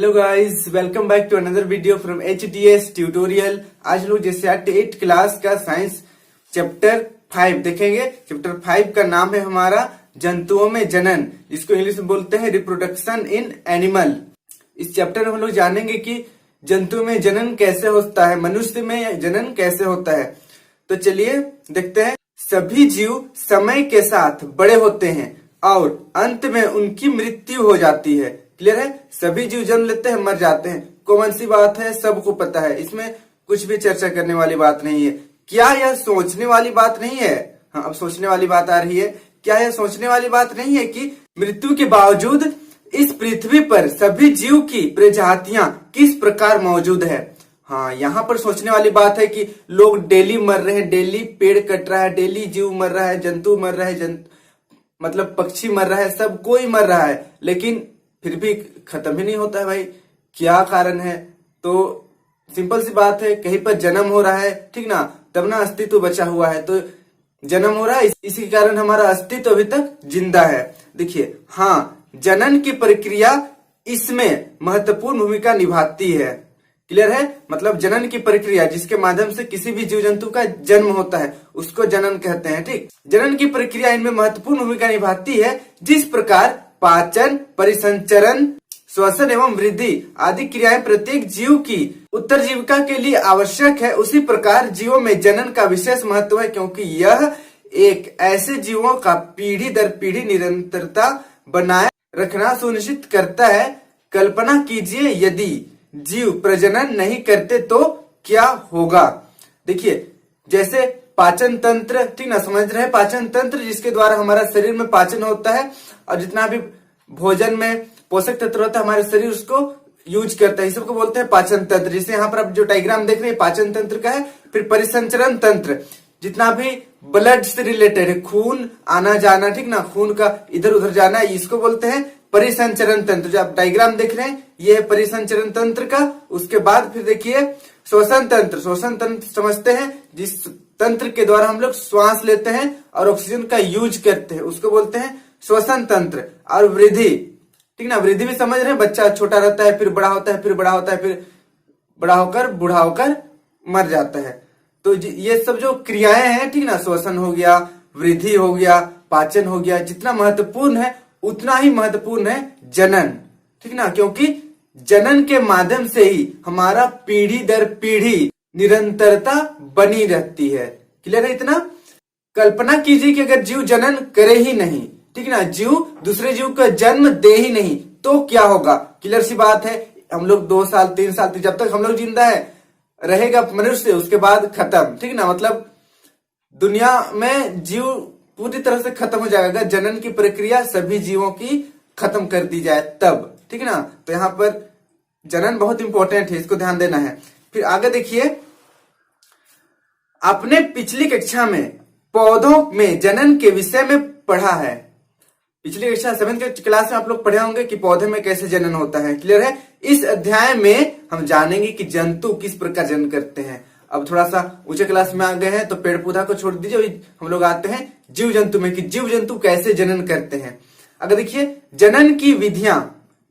Hello guys, welcome back to another video from HTS tutorial. आज लोग जैसे 8 class का साइंस चैप्टर 5 देखेंगे। चैप्टर 5 का नाम है हमारा जंतुओं में जनन, जिसको इंग्लिश में बोलते हैं रिप्रोडक्शन इन एनिमल। इस चैप्टर में हम लोग जानेंगे कि जंतु में जनन कैसे होता है, मनुष्य में जनन कैसे होता है। तो चलिए देखते हैं। सभी जीव समय के साथ बड़े होते हैं और अंत में उनकी मृत्यु हो जाती है। क्लियर है? सभी जीव जन्म लेते हैं, मर जाते हैं, कॉमन सी बात है, सबको पता है, इसमें कुछ भी चर्चा करने वाली बात नहीं है। क्या यह सोचने वाली बात नहीं है? हाँ, अब सोचने वाली बात आ रही है। क्या यह सोचने वाली बात नहीं है कि मृत्यु के बावजूद इस पृथ्वी पर सभी जीव की प्रजातियां किस प्रकार मौजूद है? हाँ, यहाँ पर सोचने वाली बात है कि लोग डेली मर रहे हैं, डेली पेड़ कट रहा है, डेली जीव मर रहा है, जंतु मर रहा है, मतलब पक्षी मर रहा है, सब कोई मर रहा है, लेकिन फिर भी खत्म ही नहीं होता है। भाई क्या कारण है? तो सिंपल सी बात है, कहीं पर जन्म हो रहा है, ठीक ना, तब ना अस्तित्व बचा हुआ है। तो जन्म हो रहा है, इसी के कारण हमारा अस्तित्व अभी तक जिंदा है। देखिए, हाँ, जनन की प्रक्रिया इसमें महत्वपूर्ण भूमिका निभाती है। क्लियर है? मतलब जनन की प्रक्रिया जिसके माध्यम से किसी भी जीव जंतु का जन्म होता है उसको जनन कहते हैं। ठीक, जनन की प्रक्रिया इनमें महत्वपूर्ण भूमिका निभाती है। जिस प्रकार पाचन, परिसंचरण, श्वसन एवं वृद्धि आदि क्रियाएं प्रत्येक जीव की उत्तरजीविका के लिए आवश्यक है, उसी प्रकार जीवों में जनन का विशेष महत्व है, क्योंकि यह एक ऐसे जीवों का पीढ़ी दर पीढ़ी निरंतरता बनाए रखना सुनिश्चित करता है। कल्पना कीजिए यदि जीव प्रजनन नहीं करते तो क्या होगा। देखिए, जैसे पाचन तंत्र, ठीक ना, समझ रहे हैं, पाचन तंत्र जिसके द्वारा हमारा शरीर में पाचन होता है और जितना भी भोजन में पोषक तत्व होता है हमारे शरीर उसको यूज करता है, सबको बोलते हैं पाचन तंत्र। जिसे यहाँ पर आप जो डायग्राम देख रहे हैं पाचन तंत्र का है। फिर परिसंचरण तंत्र, जितना भी ब्लड से रिलेटेड है, खून आना जाना, ठीक ना, खून का इधर उधर जाना, इसको बोलते हैं परिसंचरण तंत्र। जो आप डायग्राम देख रहे हैं ये है परिसंचरण तंत्र का। उसके बाद फिर देखिए श्वसन तंत्र। श्वसन तंत्र समझते हैं, जिस तंत्र के द्वारा हम लोग श्वास लेते हैं और ऑक्सीजन का यूज करते हैं, उसको बोलते हैं श्वसन तंत्र। और वृद्धि, ठीक ना, वृद्धि भी समझ रहे हैं, बच्चा छोटा रहता है, फिर बड़ा होता है, फिर बड़ा होता है, फिर बड़ा होकर बूढ़ा होकर मर जाता है। तो ये सब जो क्रियाएं हैं, ठीक ना, श्वसन हो गया, वृद्धि हो गया, पाचन हो गया, जितना महत्वपूर्ण है उतना ही महत्वपूर्ण है जनन, ठीक ना, क्योंकि जनन के माध्यम से ही हमारा पीढ़ी दर पीढ़ी निरंतरता बनी रहती है। क्लियर है इतना? कल्पना कीजिए कि अगर जीव जनन करे ही नहीं, ठीक ना, जीव दूसरे जीव का जन्म दे ही नहीं, तो क्या होगा? क्लियर सी बात है, हम लोग 2 साल 3 साल जब तक हम लोग जिंदा है रहेगा मनुष्य, उसके बाद खत्म, ठीक ना, मतलब दुनिया में जीव पूरी तरह से खत्म हो जाएगा। जनन की प्रक्रिया सभी जीवों की खत्म कर दी जाए तब, ठीक ना। तो यहाँ पर जनन बहुत इंपॉर्टेंट है, इसको ध्यान देना है। फिर आगे देखिए, आपने पिछली कक्षा में पौधों में जनन के विषय में पढ़ा है। पिछली कक्षा 7th क्लास में आप लोग पढ़े होंगे कि पौधे में कैसे जनन होता है। क्लियर है? इस अध्याय में हम जानेंगे कि जंतु किस प्रकार जनन करते हैं। अब थोड़ा सा ऊंचे क्लास में आ गए हैं तो पेड़ पौधा को छोड़ दीजिए, हम लोग आते हैं जीव जंतु में कि जीव जंतु कैसे जनन करते हैं। अगर देखिए, जनन की विधियां,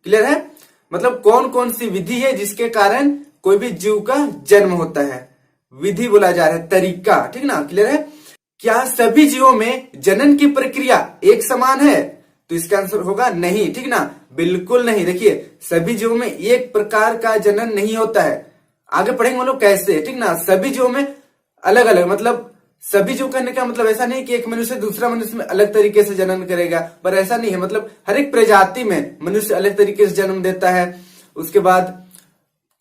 क्लियर है, मतलब कौन कौन सी विधि है जिसके कारण कोई भी जीव का जन्म होता है, विधि बोला जा रहा है, तरीका, ठीक ना। क्लियर है? क्या सभी जीवों में जनन की प्रक्रिया एक समान है? तो इसका आंसर होगा नहीं, ठीक ना, बिल्कुल नहीं। देखिए, सभी जीवों में एक प्रकार का जनन नहीं होता है। आगे पढ़ेंगे हम लोग कैसे, ठीक ना। सभी जीवों में अलग अलग, मतलब सभी जीव कहने का मतलब ऐसा नहीं कि एक मनुष्य दूसरा मनुष्य में अलग तरीके से जनन करेगा, पर ऐसा नहीं है, मतलब हर एक प्रजाति में मनुष्य अलग तरीके से जन्म देता है। उसके बाद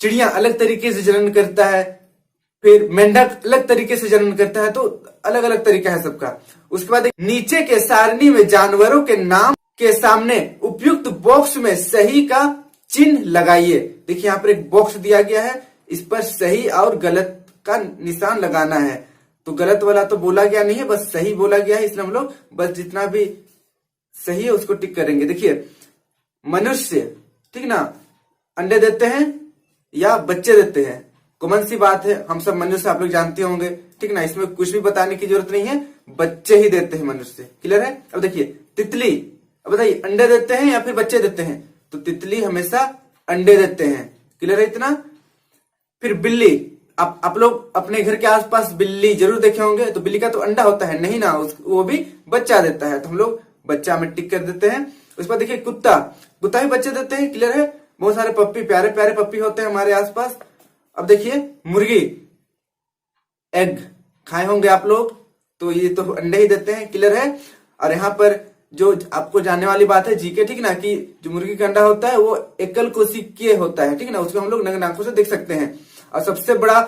चिड़िया अलग तरीके से जनन करता है, फिर मेंढक अलग तरीके से जनन करता है, तो अलग अलग तरीका है सबका। उसके बाद नीचे के सारणी में जानवरों के नाम के सामने उपयुक्त बॉक्स में सही का चिन्ह लगाइए। देखिए, यहाँ पर एक बॉक्स दिया गया है, इस पर सही और गलत का निशान लगाना है। तो गलत वाला तो बोला गया नहीं है, बस सही बोला गया है, इसलिए हम लोग बस जितना भी सही है उसको टिक करेंगे। देखिए, मनुष्य, ठीक ना, अंडे देते हैं या बच्चे देते हैं, कॉमन सी बात है, हम सब मनुष्य आप लोग जानते होंगे, ठीक ना, इसमें कुछ भी बताने की जरूरत नहीं है, बच्चे ही देते हैं मनुष्य। क्लियर है? अब देखिए तितली, अब बताइए अंडे देते हैं या फिर बच्चे देते हैं? तो तितली हमेशा अंडे देते हैं। क्लियर है इतना। फिर बिल्ली, आप लोग अपने घर के आसपास बिल्ली जरूर देखे होंगे, तो बिल्ली का तो अंडा होता है नहीं ना, वो भी बच्चा देता है, तो हम लोग बच्चा में टिक कर देते हैं। उसके बाद देखिए कुत्ता, कुत्ता भी बच्चे देते हैं। क्लियर है। बहुत सारे पप्पी, प्यारे प्यारे पप्पी होते हैं हमारे आसपास। अब देखिए मुर्गी, एग खाए होंगे आप लोग, तो ये तो अंडे ही देते हैं। क्लियर है। और यहाँ पर जो आपको जानने वाली बात है जीके, ठीक ना, कि जो मुर्गी का अंडा होता है वो एकल कोशिकीय होता है, ठीक ना, उसको हम लोग नग्न आंखों से देख सकते हैं। और सबसे बड़ा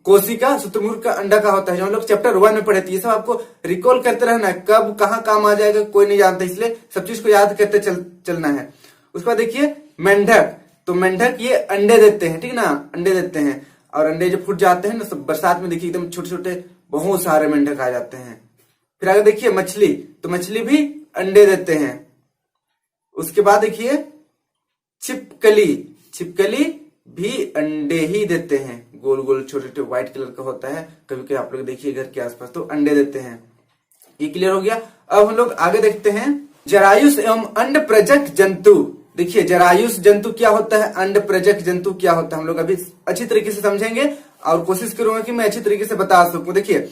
कोशिका शुतुरमुर्ग का अंडा का होता है, जो हम लोग चैप्टर 1 में पढ़े थे। ये सब आपको रिकॉल करते रहना है, कब कहाँ काम आ जाएगा कोई नहीं जानता, इसलिए सब चीज को याद करते चलना है। उसके बाद देखिए मेंढक, तो मेंढक ये अंडे देते हैं, ठीक ना, अंडे देते हैं। और अंडे जो फूट जाते हैं ना, सब बरसात में देखिए एकदम छोटे छोटे बहुत सारे मेंढक आ जाते हैं। फिर आगे देखिए मछली, तो मछली भी अंडे देते हैं। उसके बाद देखिए छिपकली, छिपकली भी अंडे ही देते हैं। गोल गोल छोटे छोटे व्हाइट कलर का होता है, कभी कभी आप लोग देखिए घर के आसपास, तो अंडे देते हैं। ये क्लियर हो गया। अब हम लोग आगे देखते हैं जरायुष एवं अंड प्रजक जंतु। देखिए जरायुष जंतु क्या होता है, अंड प्रजक जंतु क्या होता है, हम लोग अभी अच्छी तरीके से समझेंगे और कोशिश करूंगा कि मैं अच्छी तरीके से बता सकूं। देखिए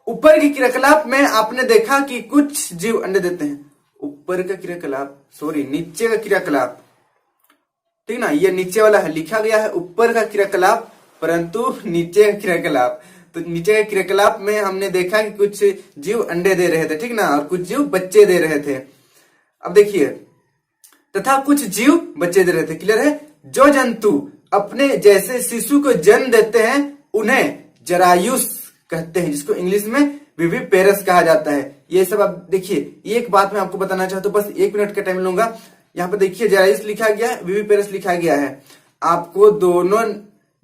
ऊपर की क्रियाकलाप में आपने देखा कि कुछ जीव अंडे देते हैं। ऊपर का क्रियाकलाप, सॉरी नीचे का क्रियाकलाप, ठीक ना, ये नीचे वाला है, लिखा गया है ऊपर का क्रियाकलाप परंतु नीचे का क्रियाकलाप। तो नीचे के क्रियाकलाप में हमने देखा कि कुछ जीव अंडे दे रहे थे, ठीक ना, और कुछ जीव बच्चे दे रहे थे। अब देखिए तथा कुछ जीव बच्चे दे रहे थे। क्लियर है। जो जंतु अपने जैसे शिशु को जन्म देते हैं उन्हें जरायुष कहते हैं, जिसको इंग्लिश में विविपेरस कहा जाता है। ये सब आप देखिए, एक बात मैं आपको बताना चाहता हूँ, बस 1 मिनट का टाइम लूंगा। यहाँ पर देखिए जरायुष लिखा गया है, विविपेरस लिखा गया है। आपको दोनों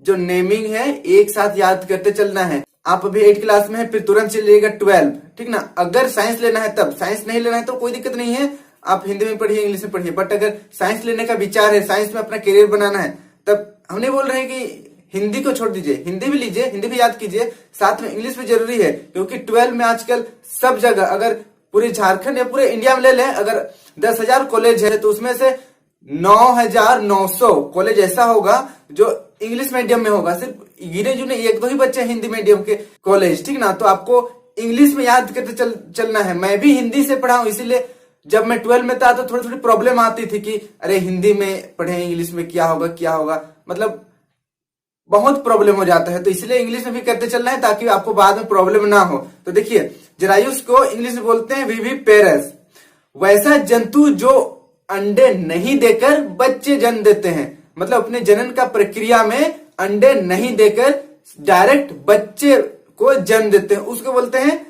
जो नेमिंग है एक साथ याद करते चलना है। आप अभी 8 क्लास में है, फिर तुरंत चलिएगा 12, ठीक ना। अगर साइंस लेना है तब, साइंस नहीं लेना है तो कोई दिक्कत नहीं है, आप हिंदी में पढ़िए इंग्लिश में पढ़िए। बट अगर साइंस लेने का विचार है, साइंस में अपना करियर बनाना है, तब हम नहीं बोल रहे हैं कि हिंदी को छोड़ दीजिए, हिंदी भी लीजिए, हिंदी भी याद कीजिए, साथ में इंग्लिश भी जरूरी है। क्योंकि 12 में आजकल सब जगह, अगर पूरे झारखंड या पूरे इंडिया में ले लें, अगर 10,000 कॉलेज है तो उसमें से 9,900 कॉलेज ऐसा होगा जो इंग्लिश मीडियम में होगा। सिर्फ गिने चुने 1-2 ही बच्चे हिंदी मीडियम के कॉलेज, ठीक ना। तो आपको इंग्लिश में याद करते चलना है। मैं भी हिंदी से पढ़ा हूं, इसीलिए जब मैं 12 में था तो थोड़ी थोड़ी प्रॉब्लम आती थी कि अरे हिंदी में पढ़े इंग्लिश में क्या होगा क्या होगा, मतलब बहुत प्रॉब्लम हो जाता है। तो इसलिए इंग्लिश में भी करते चलना है ताकि आपको बाद में प्रॉब्लम ना हो। तो देखिए जरायुष को इंग्लिश में बोलते हैं विविपेरस। वैसा जंतु जो अंडे नहीं देकर बच्चे जन्म देते हैं, मतलब अपने जनन का प्रक्रिया में अंडे नहीं देकर डायरेक्ट बच्चे को जन्म देते हैं, उसको बोलते हैं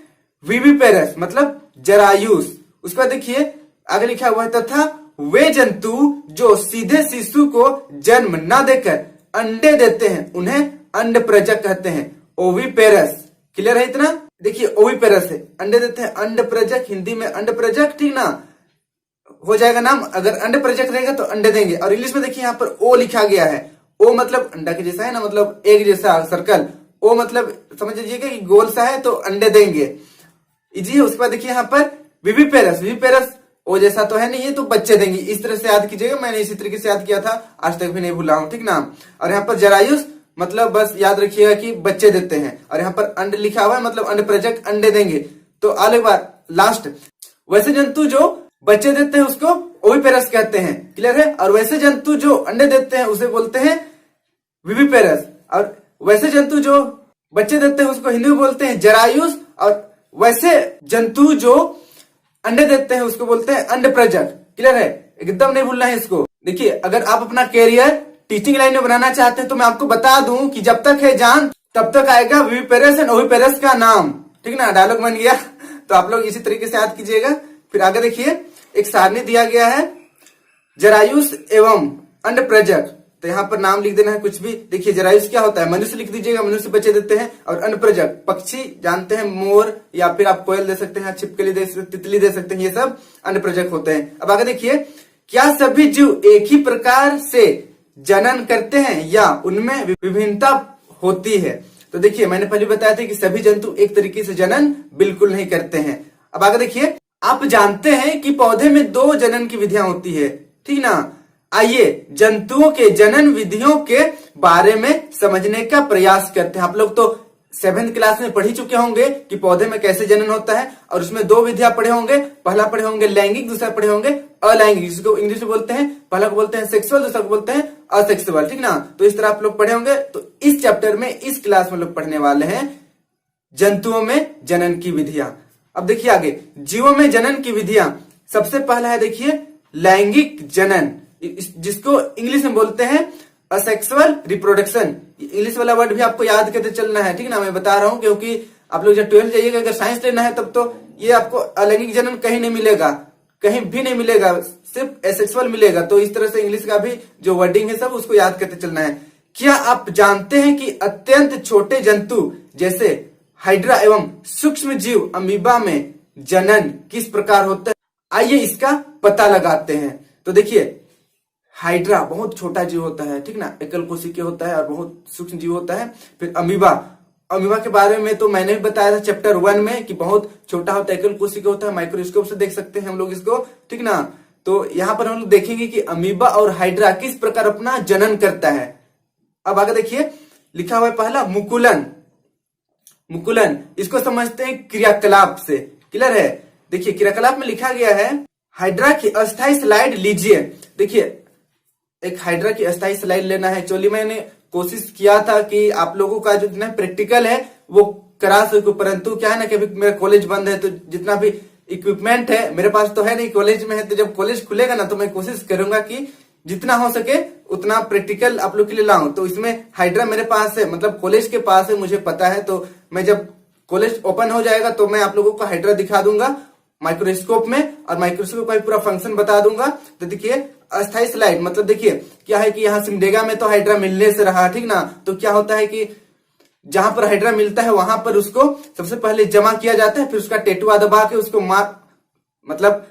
विविपेरस, मतलब जरायुष। उसके बाद देखिए आगे लिखा हुआ है तथा वे जंतु जो सीधे शिशु को जन्म न देकर अंडे देते हैं उन्हें अंड प्रजक कहते हैं, ओविपेरस। क्लियर है इतना। देखिए ओविपेरस है, अंडे देते हैं, अंड प्रजक, हिंदी में अंड प्रजक, ठीक ना, हो जाएगा नाम। अगर अंड प्रजक रहेगा तो अंडे देंगे। और इंग्लिश में देखिए यहाँ पर ओ लिखा गया है, ओ मतलब अंडा के जैसा है ना, मतलब एक जैसा सर्कल, ओ मतलब समझ लीजिएगा कि गोल सा है तो अंडे देंगे। जी उसके बाद देखिए यहाँ पर विविपेरस, विविपेरस ओ जैसा तो है नहीं, ये तो बच्चे देंगे। इस तरह से याद कीजिएगा, मैंने इसी तरीके से याद किया था, आज तक भी नहीं भूला हूं, ठीक ना। और यहाँ पर जरायुष मतलब बस याद रखिएगा कि बच्चे देते हैं। और यहाँ पर अंड लिखा हुआ है, मतलब अंड प्रजक, अंडे देंगे। तो अगली बार लास्ट, वैसे जंतु जो बच्चे देते हैं उसको ओविपेरस कहते हैं। क्लियर है। और वैसे जंतु जो अंडे देते हैं उसे बोलते हैं विविपेरस। और वैसे जंतु जो बच्चे देते हैं उसको हिंदी में बोलते हैं जरायुष। और वैसे जंतु जो अंडे देते हैं उसको बोलते हैं अंड प्रजक। क्लियर है, एकदम नहीं भूलना है इसको। देखिए अगर आप अपना कैरियर टीचिंग लाइन में बनाना चाहते हैं तो मैं आपको बता दूं कि जब तक है जान तब तक आएगा विविपेरस एंड ओविपेरस का नाम, ठीक ना, डायलॉग बन गया। तो आप लोग इसी तरीके से याद कीजिएगा। फिर आगे देखिए एक सारणी दिया गया है, जरायुष एवं अंड प्रजक, तो यहाँ पर नाम लिख देना है कुछ भी। देखिए जरायुष क्या होता है, मनुष्य लिख दीजिएगा, मनुष्य बच्चे देते हैं। और अंड प्रजक पक्षी जानते हैं, मोर, या फिर आप कोयल दे सकते हैं, छिपकली दे सकते, तितली दे सकते हैं, ये सब अंड प्रजक होते हैं। अब आगे देखिए, क्या सभी जीव एक ही प्रकार से जनन करते हैं या उनमें विभिन्नता होती है? तो देखिए मैंने पहले बताया था कि सभी जंतु एक तरीके से जनन बिल्कुल नहीं करते हैं। अब आगे देखिए, आप जानते हैं कि पौधे में 2 जनन की विधियां होती है, ठीक ना। आइए जंतुओं के जनन विधियों के बारे में समझने का प्रयास करते हैं। आप लोग तो 7th क्लास में पढ़ ही चुके होंगे कि पौधे में कैसे जनन होता है, और उसमें 2 विधियां पढ़े होंगे। पहला पढ़े होंगे लैंगिक, दूसरा पढ़े होंगे अलैंगिक, जिसको इंग्लिश में बोलते हैं, पहला को बोलते हैं सेक्सुअल, दूसरा को बोलते हैं असेक्सुअल, ठीक ना। तो इस तरह आप लोग पढ़े होंगे। तो इस चैप्टर में, इस क्लास में लोग पढ़ने वाले हैं जंतुओं में जनन की विधियां। अब देखिए आगे, जीवों में जनन की विधियां। सबसे पहला है देखिए लैंगिक जनन, जिसको इंग्लिश में बोलते हैं असेक्सुअल रिप्रोडक्शन। इंग्लिश वाला वर्ड भी आपको याद करके चलना है, ठीक ना। मैं बता रहा हूं क्योंकि आप लोग जब 12th जाइएगा, अगर साइंस लेना है तब तो ये आपको अलैंगिक जनन कहीं नहीं मिलेगा, कहीं भी नहीं मिलेगा, सिर्फ एसेक्सुअल मिलेगा। तो इस तरह से इंग्लिश का भी जो वर्डिंग है सब उसको याद करते चलना है। क्या आप जानते हैं कि अत्यंत छोटे जंतु जैसे हाइड्रा एवं सूक्ष्म जीव अमीबा में जनन किस प्रकार होता है? आइए इसका पता लगाते हैं। तो देखिए हाइड्रा बहुत छोटा जीव होता है, ठीक ना, एकल कोशिकीय होता है और बहुत सूक्ष्म जीव होता है। फिर अमीबा, अमीबा के बारे में तो मैंने भी बताया था चैप्टर 1 में कि बहुत छोटा होता है, एकल कोशिकीय होता है, माइक्रोस्कोप से देख सकते हैं हम लोग इसको, ठीक ना। तो यहाँ पर हम लोग देखेंगे कि अमीबा और हाइड्रा किस प्रकार अपना जनन करता है। अब आगे देखिए, लिखा हुआ है पहला मुकुलन। मुकुलन इसको समझते हैं क्रियाकलाप से, क्लियर है। देखिए क्रियाकलाप में लिखा गया है, हाइड्रा की अस्थायी स्लाइड लीजिए। देखिए एक हाइड्रा की अस्थायी स्लाइड लेना है। एक्चुअली मैंने कोशिश किया था कि आप लोगों का जो जितना प्रैक्टिकल है वो करा सको, परंतु क्या है ना कि अभी मेरा कॉलेज बंद है, तो जितना भी इक्विपमेंट है मेरे पास तो है नहीं, कॉलेज में है। तो जब कॉलेज खुलेगा ना तो मैं कोशिश करूंगा कि जितना हो सके उतना प्रैक्टिकल आप लोग के लिए लाऊं। तो इसमें हाइड्रा मेरे पास है, मतलब कॉलेज के पास है, मुझे पता है। तो मैं जब कॉलेज ओपन हो जाएगा तो मैं आप लोगों को हाइड्रा दिखा दूंगा माइक्रोस्कोप में, और माइक्रोस्कोप का पूरा फंक्शन बता दूंगा। तो देखिए अस्थायी स्लाइड मतलब देखिए क्या है कि यहाँ सिमडेगा में तो हाइड्रा मिलने से रहा, ठीक ना। तो क्या होता है कि जहां पर हाइड्रा मिलता है वहां पर उसको सबसे पहले जमा किया जाता है, फिर उसका टेटुआ दबा के उसको मतलब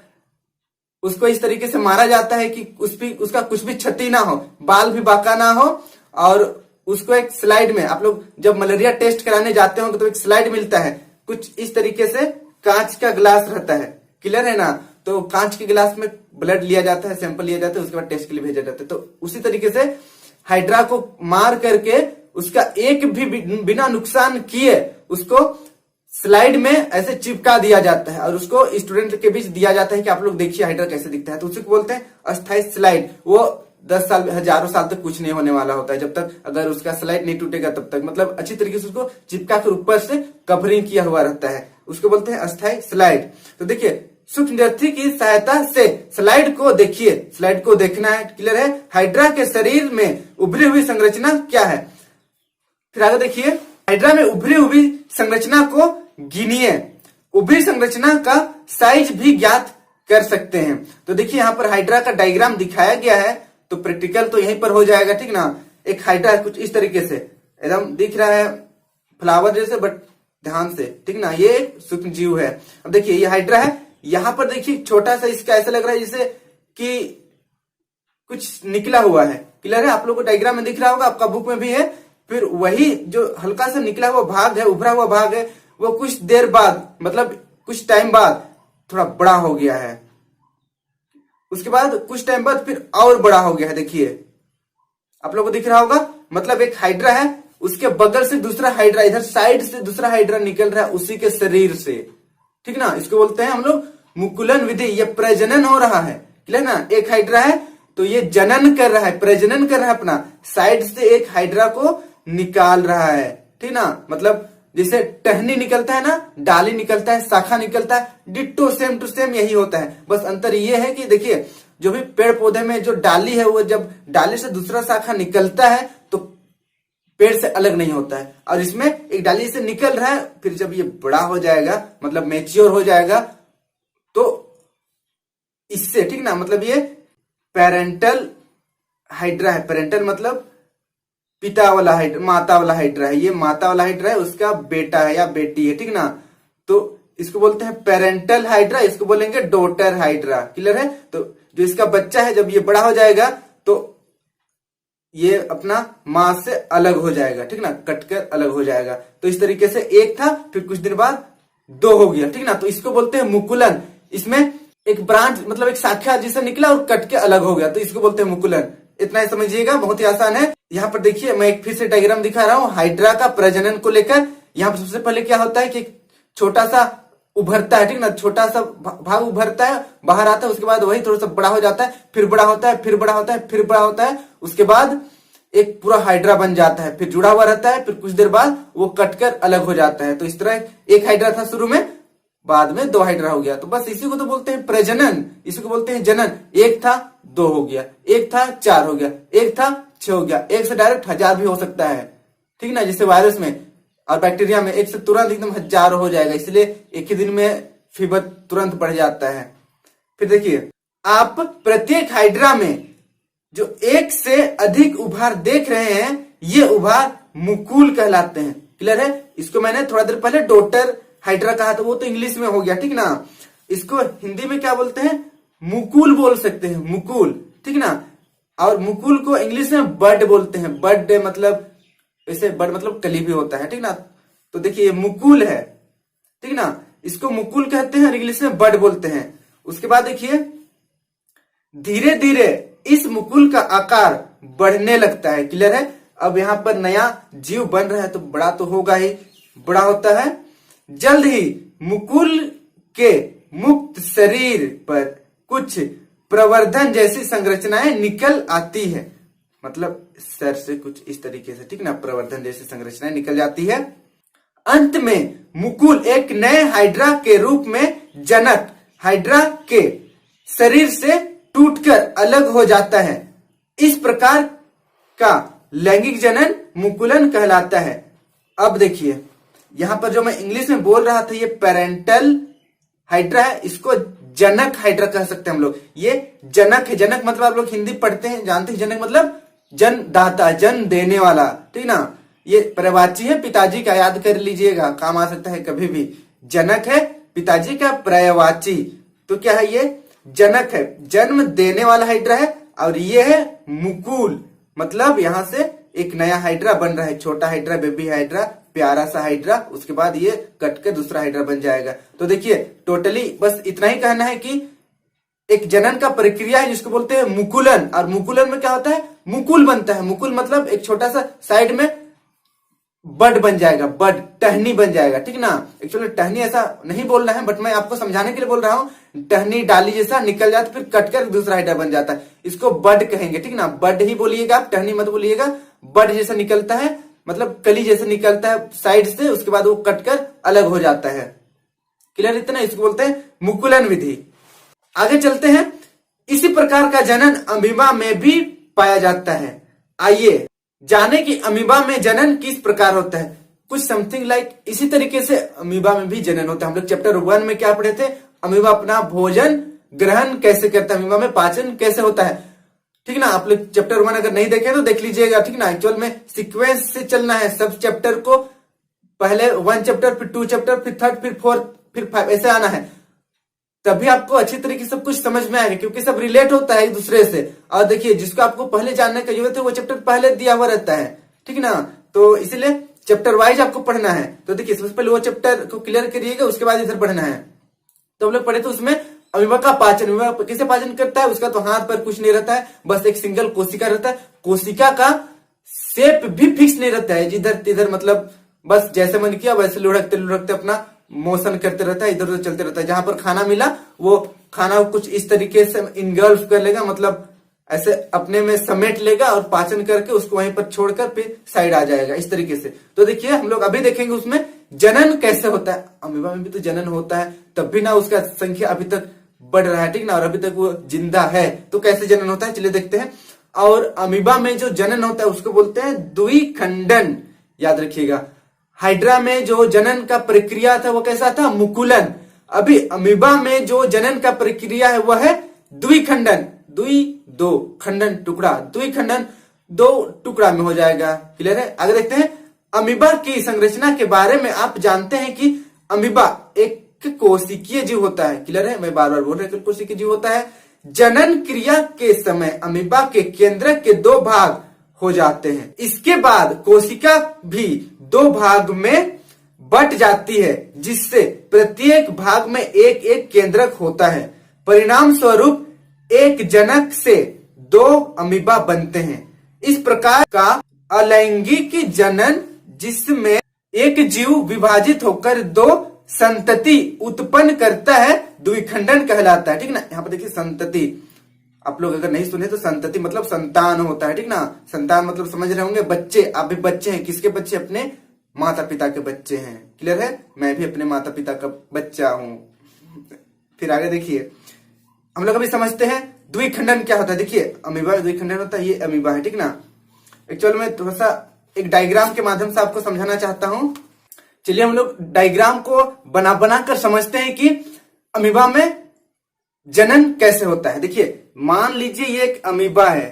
उसको इस तरीके से मारा जाता है कि उसका कुछ भी क्षति ना हो, बाल भी बांका ना हो। और उसको एक स्लाइड में, आप लोग जब मलेरिया टेस्ट कराने जाते होंगे तो एक स्लाइड मिलता है कुछ इस तरीके से, कांच का ग्लास रहता है, क्लियर है ना। तो कांच के गिलास में ब्लड लिया जाता है, सैंपल लिया जाता है, उसके बाद टेस्ट के लिए भेजा जाता है। तो उसी तरीके से हाइड्रा को मार करके उसका एक भी बिना नुकसान किए उसको स्लाइड में ऐसे चिपका दिया जाता है, और उसको स्टूडेंट के बीच दिया जाता है कि आप लोग देखिए हाइड्रा कैसे दिखता है। तो उसी को बोलते हैं अस्थायी स्लाइड। वो 10 साल हजारों साल तक कुछ नहीं होने वाला होता है, जब तक अगर उसका स्लाइड नहीं टूटेगा तब तक, मतलब अच्छी तरीके से उसको चिपका कर ऊपर से कवरिंग किया हुआ रहता है, उसको बोलते हैं अस्थायी स्लाइड। तो देखिए सूक्ष्मदर्शी की सहायता से स्लाइड को देखिए, स्लाइड को देखना है, क्लियर है। हाइड्रा के शरीर में उभरी हुई संरचना क्या है? फिर आगे देखिए, हाइड्रा में उभरी हुई संरचना को गिनिए, उभरी संरचना का साइज भी ज्ञात कर सकते हैं। तो देखिए यहाँ पर हाइड्रा का डायग्राम दिखाया गया है, तो प्रैक्टिकल तो यहीं पर हो जाएगा, ठीक ना। एक हाइड्रा कुछ इस तरीके से एकदम दिख रहा है, फ्लावर जैसे, बट ध्यान से, ठीक ना, ये सूक्ष्म जीव है। अब देखिए ये हाइड्रा है, यहां पर देखिए छोटा सा इसका ऐसा लग रहा है जैसे कि कुछ निकला हुआ है, क्लियर है। आप लोगों को डायग्राम में दिख रहा होगा, आपका बुक में भी है। फिर वही जो हल्का सा निकला हुआ भाग है, उभरा हुआ भाग है, वो कुछ देर बाद, मतलब कुछ टाइम बाद थोड़ा बड़ा हो गया है, उसके बाद कुछ टाइम बाद फिर और बड़ा हो गया है। देखिए आप लोगों को दिख रहा होगा, मतलब एक हाइड्रा है, उसके बगल से दूसरा हाइड्रा, इधर साइड से दूसरा हाइड्रा निकल रहा है उसी के शरीर से, ठीक ना। इसको बोलते हैं हम लोग मुकुलन विधि। ये प्रजनन हो रहा है, क्लियर ना। एक हाइड्रा है तो ये जनन कर रहा है, प्रजनन कर रहा है, अपना साइड से एक हाइड्रा को निकाल रहा है, ठीक ना। मतलब जैसे टहनी निकलता है ना, डाली निकलता है, शाखा निकलता है, डिट्टो सेम टू सेम यही होता है। बस अंतर ये है कि देखिए जो भी पेड़ पौधे में जो डाली है, वो जब डाली से दूसरा शाखा निकलता है तो पेड़ से अलग नहीं होता है, और इसमें एक डाली से निकल रहा है, फिर जब ये बड़ा हो जाएगा, मतलब मैच्योर हो जाएगा, तो इससे, ठीक ना, मतलब ये पेरेंटल हाइड्रा है। पेरेंटल मतलब पिता वाला हाइड्रा, माता वाला हाइड्रा है। ये माता वाला हाइड्रा है, उसका बेटा है या बेटी है, ठीक ना। तो इसको बोलते हैं पेरेंटल हाइड्रा, इसको बोलेंगे डॉटर हाइड्रा, क्लियर है। तो जो इसका बच्चा है, जब ये बड़ा हो जाएगा तो ये अपना मां से अलग हो जाएगा, ठीक ना, कटकर अलग हो जाएगा। तो इस तरीके से एक था, फिर कुछ दिन बाद 2 हो गया, ठीक ना। तो इसको बोलते हैं मुकुलन। इसमें एक ब्रांच मतलब एक शाखा जिसे निकला और कट के अलग हो गया, तो इसको बोलते हैं मुकुलन। इतना ही समझिएगा, बहुत ही आसान है। यहाँ पर देखिए मैं एक फिर से डायग्राम दिखा रहा हूँ हाइड्रा का प्रजनन को लेकर। यहाँ पर सबसे पहले क्या होता है कि छोटा सा उभरता है, ठीक ना, छोटा सा भाग उभरता है, बाहर आता है, उसके बाद वही थोड़ा सा बड़ा हो जाता है, फिर बड़ा होता है, फिर बड़ा होता है, फिर बड़ा होता है, उसके बाद एक पूरा हाइड्रा बन जाता है, फिर जुड़ा हुआ रहता है, फिर कुछ देर बाद वो कटकर अलग हो जाता है। तो इस तरह एक हाइड्रा था शुरू में, बाद में 2 हाइड्रा हो गया। तो बस इसी को तो बोलते हैं प्रजनन, इसी को बोलते हैं जनन। एक था 2 हो गया, एक था 4 हो गया, एक था 6 हो गया, एक से डायरेक्ट 1000 भी हो सकता है, ठीक ना, जैसे वायरस में और बैक्टीरिया में एक से तुरंत एकदम 1000 हो जाएगा, इसलिए एक ही दिन में फीवर तुरंत बढ़ जाता है। फिर देखिए आप प्रत्येक हाइड्रा में जो एक से अधिक उभार देख रहे हैं, ये उभार मुकुल कहलाते हैं। क्लियर है? इसको मैंने थोड़ा देर पहले डॉटर हाइड्रा कहा था, वो तो इंग्लिश में हो गया, ठीक ना। इसको हिंदी में क्या बोलते हैं? मुकुल बोल सकते हैं, मुकुल, ठीक ना। और मुकुल को इंग्लिश में बर्ड बोलते हैं। बर्ड मतलब वैसे बर्ड मतलब कली भी होता है, ठीक ना। तो देखिए ये मुकुल है, ठीक ना, इसको मुकुल कहते हैं और इंग्लिश में बर्ड बोलते हैं। उसके बाद देखिए धीरे धीरे इस मुकुल का आकार बढ़ने लगता है। क्लियर है? अब यहाँ पर नया जीव बन रहा है तो बड़ा तो होगा ही, बड़ा होता है। जल्द ही मुकुल के मुक्त शरीर पर कुछ प्रवर्धन जैसी संरचनाएं निकल आती है, मतलब सर से कुछ इस तरीके से, ठीक ना, प्रवर्धन जैसी संरचनाएं निकल जाती है। अंत में मुकुल एक नए हाइड्रा के रूप में जनक हाइड्रा के शरीर से टूटकर अलग हो जाता है। इस प्रकार का लैंगिक जनन मुकुलन कहलाता है। अब देखिए यहां पर जो मैं इंग्लिश में बोल रहा था, ये पेरेंटल हाइड्रा है, इसको जनक हाइड्रा कह सकते हैं हम लोग। ये जनक है, जनक मतलब आप लोग हिंदी पढ़ते हैं, जानते हैं, जनक मतलब जन्मदाता, जन्म देने वाला, ठीक ना। ये पर्यायवाची है पिताजी का, याद कर लीजिएगा, काम आ सकता है कभी भी। जनक है पिताजी का पर्यायवाची, तो क्या है? ये जनक है, जन्म देने वाला हाइड्रा है। और ये है मुकुल, मतलब यहां से एक नया हाइड्रा बन रहा है, छोटा हाइड्रा, बेबी हाइड्रा, प्यारा सा हाइड्रा, उसके बाद ये कटकर दूसरा हाइड्रा बन जाएगा। तो देखिए टोटली बस इतना ही कहना है कि एक जनन का प्रक्रिया है जिसको बोलते हैं मुकुलन। और मुकुलन में क्या होता है? मुकुल बनता है। मुकुल मतलब एक छोटा सा साइड में बड बन जाएगा, बड, टहनी बन जाएगा, ठीक ना। एक्चुअली टहनी ऐसा नहीं बोलना है, बट मैं आपको समझाने के लिए बोल रहा हूँ। टहनी डाली जैसा निकल जाता, फिर कटकर दूसरा हाइड्रा बन जाता है, इसको बड कहेंगे, ठीक ना। बड ही बोलिएगा आप, टहनी मत बोलिएगा। बड जैसा निकलता है, मतलब कली जैसे निकलता है साइड से, उसके बाद वो कटकर अलग हो जाता है। क्लियर? इतना, इसको बोलते हैं मुकुलन विधि। आगे चलते हैं। इसी प्रकार का जनन अमीबा में भी पाया जाता है। आइए जाने कि अमीबा में जनन किस प्रकार होता है। कुछ समथिंग लाइक इसी तरीके से अमीबा में भी जनन होता है। हम लोग चैप्टर 1 में क्या पढ़े थे? अमीबा अपना भोजन ग्रहण कैसे करता है, अमीबा में पाचन कैसे होता है, ठीक ना। आप लोग चैप्टर 1 अगर नहीं देखे तो देख लीजिएगा, ठीक ना। एक्चुअल में सीक्वेंस से चलना है, सब चैप्टर को पहले 1 चैप्टर, फिर 2 चैप्टर, फिर 3, फिर 4, फिर 5, ऐसे आना है, तभी आपको अच्छी तरीके से सब कुछ समझ में आएगा, क्योंकि सब रिलेट होता है एक दूसरे से। और देखिए जिसको आपको पहले जानने का जरूरत है वो चैप्टर पहले दिया हुआ रहता है, ठीक ना। तो इसीलिए चैप्टर वाइज आपको पढ़ना है। तो देखिए सबसे पहले वो चैप्टर को क्लियर करिएगा, उसके बाद इधर पढ़ना है। तो हम लोग पढ़े तो उसमें अमीबा का पाचन, अमीबा कैसे पाचन करता है, उसका तो हाथ पर कुछ नहीं रहता है, बस एक सिंगल कोशिका रहता है। कोशिका का शेप भी फिक्स नहीं रहता है, जिधर तिधर, मतलब बस जैसे मन किया वैसे लुढ़कते लुढ़कते अपना मोशन करते रहता है, इधर उधर चलते रहता है। जहां पर खाना मिला वो खाना कुछ इस तरीके से इनगल्फ कर लेगा, मतलब ऐसे अपने में समेट लेगा और पाचन करके उसको वहीं पर छोड़कर फिर साइड आ जाएगा, इस तरीके से। तो देखिए हम लोग अभी देखेंगे उसमें जनन कैसे होता है। अमीबा में भी तो जनन होता है, तब भी ना उसका संख्या अभी तक बढ़ रहा है, ठीक ना, और अभी तक वो जिंदा है, तो कैसे जनन होता है चलिए देखते हैं। और अमीबा में जो जनन होता है उसको बोलते हैं द्विखंडन, याद रखिएगा। हाइड्रा में जो जनन का प्रक्रिया था वो कैसा था? मुकुलन। अभी अमीबा में जो जनन का प्रक्रिया है वह है द्विखंडन, दो खंडन टुकड़ा, द्विखंडन 2 टुकड़ा में हो जाएगा। क्लियर है? आगे देखते हैं। अमीबा की संरचना के बारे में आप जानते हैं कि अमीबा एक कोशिकीय जीव होता है। क्लियर है? मैं बार बार बोल रहा हूं, कोशिकीय जीव होता है। जनन क्रिया के समय अमीबा के केंद्रक के 2 भाग हो जाते हैं। इसके बाद कोशिका भी 2 भाग में बट जाती है, जिससे प्रत्येक भाग में एक एक केंद्रक होता है। परिणाम स्वरूप एक जनक से 2 अमीबा बनते हैं। इस प्रकार का अलैंगिक जनन जिसमें एक जीव विभाजित होकर 2 संतति उत्पन्न करता है द्विखंडन कहलाता है। ठीक ना, यहाँ पर देखिए संतति, आप लोग अगर नहीं सुने तो संतति मतलब संतान होता है। ठीक ना, संतान मतलब समझ रहे होंगे बच्चे, आप भी बच्चे हैं। किसके बच्चे? अपने माता पिता के बच्चे हैं। क्लियर है? मैं भी अपने माता पिता का बच्चा हूं। फिर आगे देखिए, हम लोग अभी समझते हैं द्विखंडन क्या होता है। देखिए अमीबा द्विखंडन होता है, ये अमीबा है। ठीक ना, एक्चुअल में थोड़ा सा एक डायग्राम के माध्यम से आपको समझाना चाहता हूं। चलिए हम लोग डायग्राम को बना बना कर समझते हैं कि अमीबा में जनन कैसे होता है। देखिए मान लीजिए ये एक अमीबा है।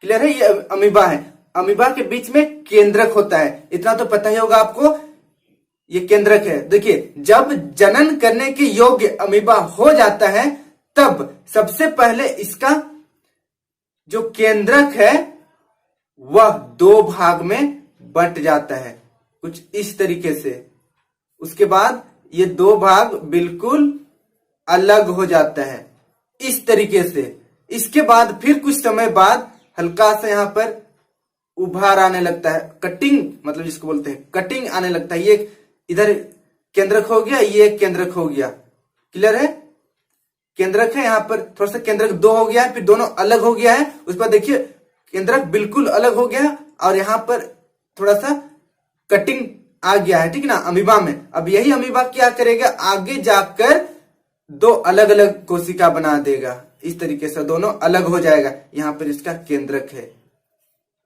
क्लियर है? ये अमीबा है। अमीबा के बीच में केंद्रक होता है, इतना तो पता ही होगा आपको, ये केंद्रक है। देखिए जब जनन करने के योग्य अमीबा हो जाता है तब सबसे पहले इसका जो केंद्रक है वह 2 भाग में बंट जाता है, कुछ इस तरीके से। उसके बाद ये 2 भाग बिल्कुल अलग हो जाता है इस तरीके से। इसके बाद फिर कुछ समय बाद हल्का सा यहाँ पर उभार आने लगता है, कटिंग मतलब जिसको बोलते हैं कटिंग आने लगता है। ये इधर केंद्रक हो गया, ये केंद्रक हो गया। क्लियर है? केंद्रक है, यहाँ पर थोड़ा सा केंद्रक 2 हो गया है, फिर दोनों अलग हो गया है। उस पर देखिए केंद्रक बिल्कुल अलग हो गया और यहाँ पर थोड़ा सा कटिंग आ गया है। ठीक ना, अमीबा में। अब यही अमीबा क्या करेगा, आगे जाकर 2 अलग अलग कोशिका बना देगा। इस तरीके से दोनों अलग हो जाएगा। यहाँ पर इसका केंद्रक है।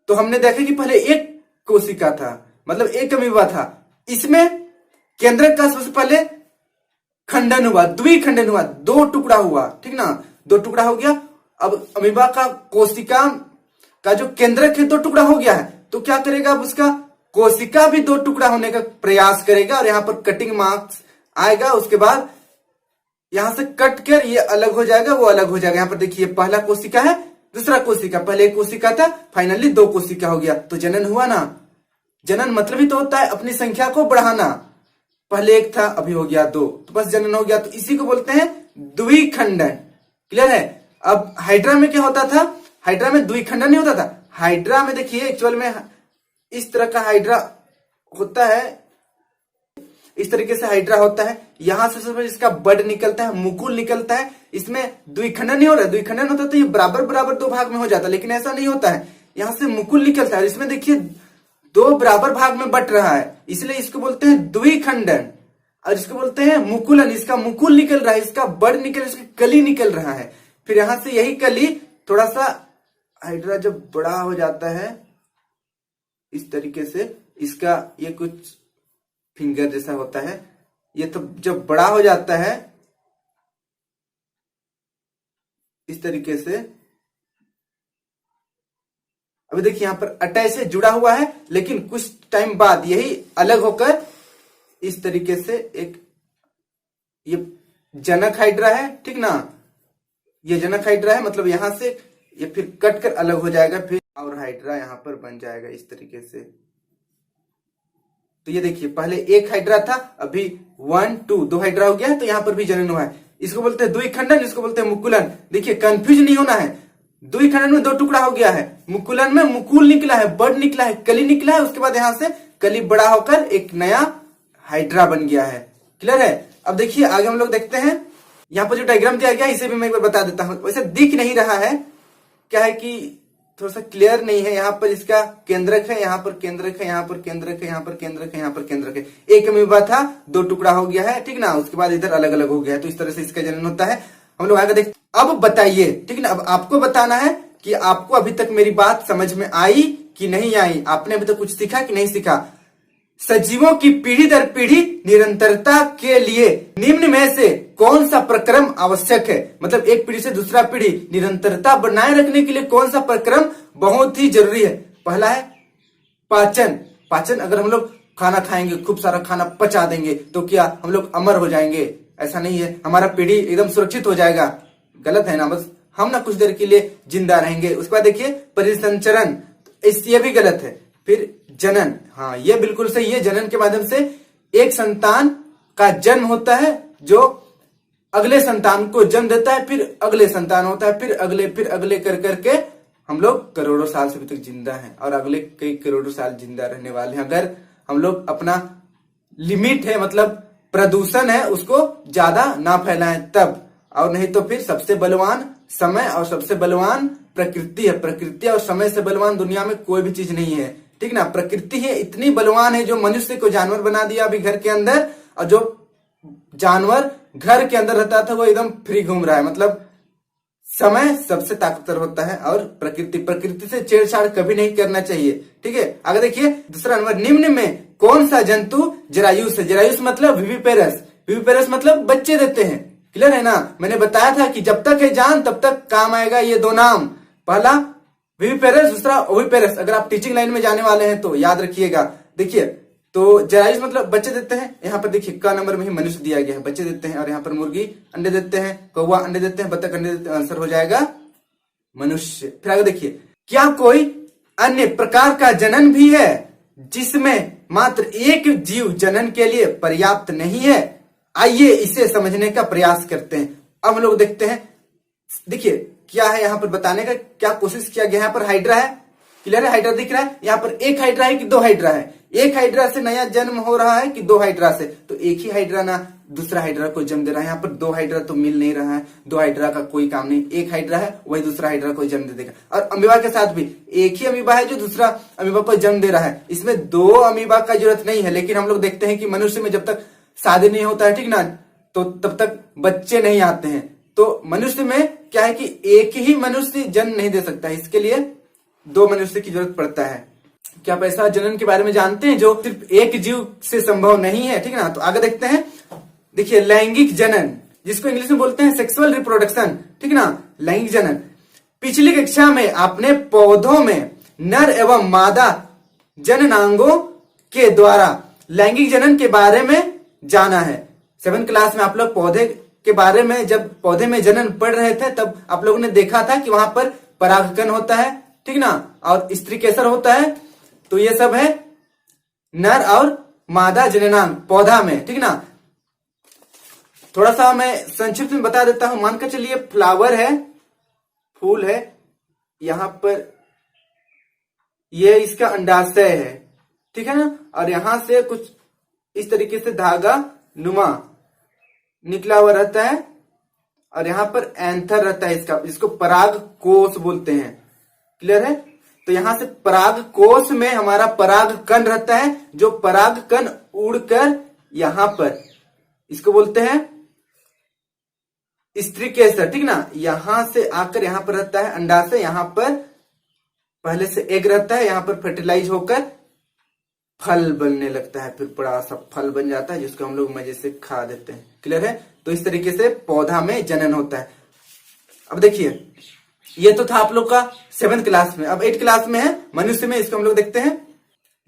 तो हमने देखा कि पहले एक कोशिका था, मतलब एक अमीबा था, इसमें केंद्रक का सबसे पहले खंडन हुआ, द्विखंडन हुआ, 2 टुकड़ा हुआ। ठीक ना, 2 टुकड़ा हो गया। अब अमीबा का कोशिका का जो केंद्रक है 2 टुकड़ा हो गया है, तो क्या करेगा, अब उसका कोशिका भी 2 टुकड़ा होने का प्रयास करेगा और यहाँ पर कटिंग मार्क्स आएगा। उसके बाद यहां से कट कर ये अलग हो जाएगा, वो अलग हो जाएगा। यहाँ पर देखिए पहला कोशिका है, दूसरा कोशिका, पहले एक कोशिका था, फाइनली 2 कोशिका हो गया, तो जनन हुआ ना। जनन मतलब ही तो होता है अपनी संख्या को बढ़ाना। पहले एक था, अभी हो गया 2, तो बस जनन हो गया। तो इसी को बोलते हैं द्विखंडन। क्लियर है? अब हाइड्रा में क्या होता था, हाइड्रा में द्विखंडन नहीं होता था। हाइड्रा में देखिए एक्चुअल में इस तरह का हाइड्रा होता है, इस तरीके से हाइड्रा होता है। यहां से सबसे इसका बड निकलता है, मुकुल निकलता है। इसमें द्विखंडन नहीं हो रहा है, द्विखंडन होता तो ये बराबर बराबर 2 भाग में हो जाता, लेकिन ऐसा नहीं होता है। यहां से मुकुल निकलता है, इसमें देखिए 2 बराबर भाग में बट रहा है, इसलिए इसको बोलते हैं द्विखंडन। और इसको बोलते हैं मुकुलन। इसका मुकुल निकल रहा है, इसका बड निकल, इसका कली निकल रहा है। फिर यहां से यही कली थोड़ा सा हाइड्रा जब बड़ा हो जाता है इस तरीके से, इसका ये कुछ फिंगर जैसा होता है, ये तो जब बड़ा हो जाता है इस तरीके से, अभी देखिए यहां पर अटैच से जुड़ा हुआ है, लेकिन कुछ टाइम बाद यही अलग होकर इस तरीके से एक ये जनक हाइड्रा है। ठीक ना, ये जनक हाइड्रा है, मतलब यहां से ये फिर कट कर अलग हो जाएगा, फिर और हाइड्रा यहां पर बन जाएगा इस तरीके से। तो ये देखिए पहले एक हाइड्रा था, अभी 1 2 2 हाइड्रा हो गया है, तो यहां पर भी जनन हुआ है। इसको बोलते हैं द्विखंडन, इसको बोलते हैं मुकुलन। देखिए कंफ्यूज नहीं होना है, द्विखंडन में 2 टुकड़ा हो गया है, मुकुलन में मुकुल निकला है, बड निकला है, कली निकला है, उसके बाद यहां से कली बड़ा होकर एक नया हाइड्रा बन गया है। क्लियर है? अब देखिए आगे हम लोग देखते हैं। यहाँ पर जो डायग्राम दिया गया इसे भी मैं एक बार बता देता हूं। वैसे दिख नहीं रहा है, क्या है कि थोड़ा सा क्लियर नहीं है। यहाँ पर इसका केंद्रक है, यहाँ पर केंद्रक है, यहाँ पर केंद्रक है, यहाँ पर केंद्रक है, यहाँ पर केंद्रक है। एक अमीबा था, 2 टुकड़ा हो गया है। ठीक ना, उसके बाद इधर अलग अलग हो गया है, तो इस तरह से इसका जनन होता है। हम लोग आगे देखते। अब बताइए, ठीक ना, अब आपको बताना है कि आपको अभी तक मेरी बात समझ में आई कि नहीं आई, आपने अभी तक कुछ सीखा कि नहीं सीखा। सजीवों की पीढ़ी दर पीढ़ी निरंतरता के लिए निम्न में से कौन सा प्रक्रम आवश्यक है, मतलब एक पीढ़ी से दूसरा पीढ़ी निरंतरता बनाए रखने के लिए कौन सा प्रक्रम बहुत ही जरूरी है। पहला है पाचन। पाचन, अगर हम लोग खाना खाएंगे, खूब सारा खाना पचा देंगे, तो क्या हम लोग अमर हो जाएंगे? ऐसा नहीं है, हमारा पीढ़ी एकदम सुरक्षित हो जाएगा। गलत है ना, बस हम ना कुछ देर के लिए जिंदा रहेंगे। उसके बाद देखिए परिसंचरण, ये भी गलत है। फिर जनन, हाँ ये बिल्कुल सही है। जनन के माध्यम से एक संतान का जन्म होता है जो अगले संतान को जन्म देता है, फिर अगले संतान होता है, फिर अगले कर करके हम लोग करोड़ों साल से अभी तक जिंदा हैं और अगले कई करोड़ों साल जिंदा रहने वाले हैं। अगर हम लोग अपना लिमिट है मतलब प्रदूषण है उसको ज्यादा ना फैलाएं तब, और नहीं तो फिर सबसे बलवान समय और सबसे बलवान प्रकृति है। प्रकृति और समय से बलवान दुनिया में कोई भी चीज नहीं है, ठीक ना। प्रकृति है इतनी बलवान है जो मनुष्य को जानवर बना दिया अभी घर के अंदर, और जो जानवर घर के अंदर रहता था वो एकदम फ्री घूम रहा है। मतलब समय सबसे ताकतवर होता है और प्रकृति से छेड़छाड़ कभी नहीं करना चाहिए, ठीक है। आगे देखिए दूसरा नंबर, निम्न में कौन सा जंतु जरायुष है? जरायुष मतलब विविपेरस, विविपेरस मतलब बच्चे देते हैं। क्लियर है ना। मैंने बताया था कि जब तक है जान तब तक काम आएगा ये दो नाम, पहला विविपेरस, दूसरा ओविपेरस। अगर आप टीचिंग लाइन में जाने वाले हैं तो याद रखिएगा। देखिए तो जरायुष मतलब बच्चे देते हैं। यहाँ पर देखिए क नंबर में ही मनुष्य दिया गया है, बच्चे देते हैं। और यहाँ पर मुर्गी अंडे देते हैं, कौवा अंडे देते हैं, बतख अंडे देते हैं। आंसर हो जाएगा मनुष्य। फिर आगे देखिए, क्या कोई अन्य प्रकार का जनन भी है जिसमें मात्र एक जीव जनन के लिए पर्याप्त नहीं है? आइए इसे समझने का प्रयास करते हैं। अब हम लोग देखते हैं, देखिए क्या है यहाँ पर बताने का क्या कोशिश किया गया। यहाँ पर हाइड्रा है, क्लियर है, हाइड्रा दिख रहा है। यहाँ पर एक हाइड्रा है कि दो हाइड्रा है? एक हाइड्रा से नया जन्म हो रहा है कि दो हाइड्रा से? तो एक ही हाइड्रा ना दूसरा हाइड्रा को जन्म दे रहा है। यहाँ पर दो हाइड्रा तो मिल नहीं रहा है, दो हाइड्रा का कोई काम नहीं। एक हाइड्रा है वही दूसरा हाइड्रा को जन्म दे देगा। और अमीबा के साथ भी एक ही अमीबा है जो दूसरा अमीबा को जन्म दे रहा है। इसमें दो अमीबा का जरूरत नहीं है। लेकिन हम लोग देखते हैं कि मनुष्य में जब तक शादी नहीं होता है, ठीक ना, तो तब तक बच्चे नहीं आते हैं। तो मनुष्य में क्या है कि एक ही मनुष्य जन्म नहीं दे सकता है, इसके लिए दो मनुष्य की जरूरत पड़ता है। क्या आप ऐसा जनन के बारे में जानते हैं जो सिर्फ एक जीव से संभव नहीं है, ठीक ना। तो आगे देखते हैं, देखिए लैंगिक जनन, जिसको इंग्लिश में बोलते हैं सेक्सुअल रिप्रोडक्शन, ठीक ना, लैंगिक जनन। पिछली कक्षा में आपने पौधों में नर एवं मादा जननांगों के द्वारा लैंगिक जनन के बारे में जाना है। 7th क्लास में आप लोग पौधे के बारे में, जब पौधे में जनन पढ़ रहे थे तब आप लोगों ने देखा था कि वहां पर परागकण होता है, ठीक ना, और स्त्री केसर होता है। तो ये सब है नर और मादा जननांग पौधा में, ठीक ना। थोड़ा सा मैं संक्षिप्त में बता देता हूं। मानकर चलिए फ्लावर है, फूल है, यहां पर ये इसका अंडाशय है, ठीक है ना। और यहां से कुछ इस तरीके से धागा नुमा निकला हुआ रहता है और यहाँ पर एंथर रहता है इसका, जिसको पराग कोश बोलते हैं। क्लियर है। तो यहां से पराग कोश में हमारा पराग कण रहता है, जो पराग कण उड़कर यहां पर इसको बोलते हैं स्त्री केसर, ठीक ना। यहां से आकर यहां पर रहता है अंडाशय, यहां पर पहले से एग रहता है, यहां पर फर्टिलाइज होकर फल बनने लगता है, फिर बड़ा सा फल बन जाता है जिसको हम लोग मजे से खा देते हैं। क्लियर है। तो इस तरीके से पौधा में जनन होता है। अब देखिए ये तो था आप लोग का 7th क्लास में। अब 8th क्लास में है मनुष्य में, इसको हम लोग देखते हैं।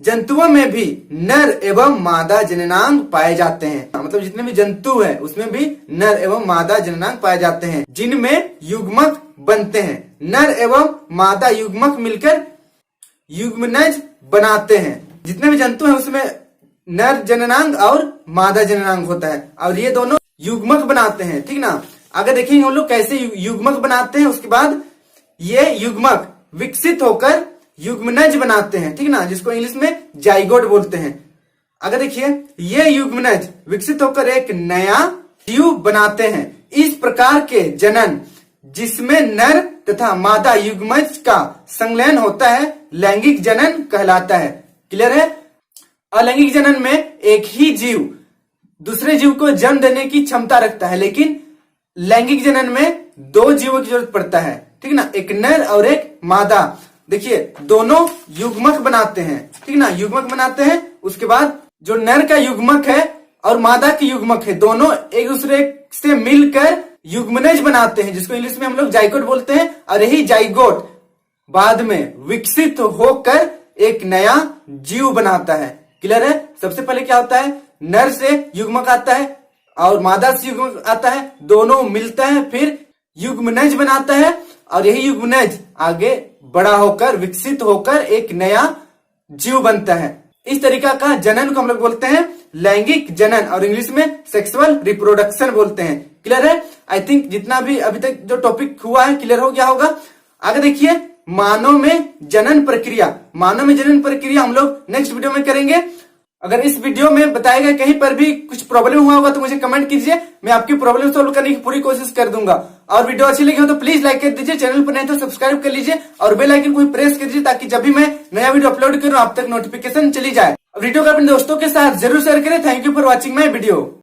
जंतुओं में भी नर एवं मादा जननांग पाए जाते हैं। मतलब जितने भी जंतु हैं उसमें भी नर एवं मादा जननांग पाए जाते हैं, जिनमें युग्मक बनते हैं। नर एवं मादा युग्मक मिलकर युग्मनज बनाते हैं। जितने भी जंतु हैं उसमें नर जननांग और मादा जननांग होता है और ये दोनों युग्मक बनाते हैं, ठीक ना। अगर देखेंगे हम लोग कैसे युग्मक बनाते हैं, उसके बाद ये युग्मक विकसित होकर युग्मनज बनाते हैं, ठीक ना, जिसको इंग्लिश में जाइगोट बोलते हैं। अगर देखिए ये युग्मनज विकसित होकर एक नया जीव बनाते हैं। इस प्रकार के जनन जिसमें नर तथा मादा युग्मज का संलयन होता है लैंगिक जनन कहलाता है। क्लियर है। अलैंगिक जनन में एक ही जीव दूसरे जीव को जन्म देने की क्षमता रखता है, लेकिन लैंगिक जनन में दो जीवों की जरूरत पड़ता है, ठीक ना, एक नर और एक मादा। देखिए दोनों युग्मक बनाते हैं, ठीक ना, युग्मक बनाते हैं। उसके बाद जो नर का युग्मक है और मादा की युग्मक है, दोनों एक दूसरे से मिलकर युग्मनज बनाते हैं, जिसको इंग्लिश में हम लोग जाइगोट बोलते हैं। और यही जाइगोट बाद में विकसित होकर एक नया जीव बनाता है। क्लियर है। सबसे पहले क्या होता है, नर से युग्मक आता है और मादा से युग्मक आता है, दोनों मिलता है, फिर युग्मनज बनाता है और यही युग्मनज आगे बड़ा होकर विकसित होकर एक नया जीव बनता है। इस तरीका का जनन को हम लोग बोलते हैं लैंगिक जनन और इंग्लिश में सेक्सुअल रिप्रोडक्शन बोलते हैं। क्लियर है? आई थिंक जितना भी अभी तक जो टॉपिक हुआ है क्लियर हो गया होगा। आगे देखिए, मानव में जनन प्रक्रिया। मानव में जनन प्रक्रिया हम लोग नेक्स्ट वीडियो में करेंगे। अगर इस वीडियो में बताया गया कहीं पर भी कुछ प्रॉब्लम हुआ होगा तो मुझे कमेंट कीजिए, मैं आपकी प्रॉब्लम सोल्व करने की पूरी कोशिश कर दूंगा। और वीडियो अच्छी लगी हो तो प्लीज लाइक कर दीजिए, चैनल पर नहीं तो सब्सक्राइब कर लीजिए और बेल आइकन को प्रेस कर दीजिए ताकि जब भी मैं नया वीडियो अपलोड करूं आप तक नोटिफिकेशन चली जाए। वीडियो को अपने दोस्तों के साथ जरूर शेयर करें। Thank you for watching my video.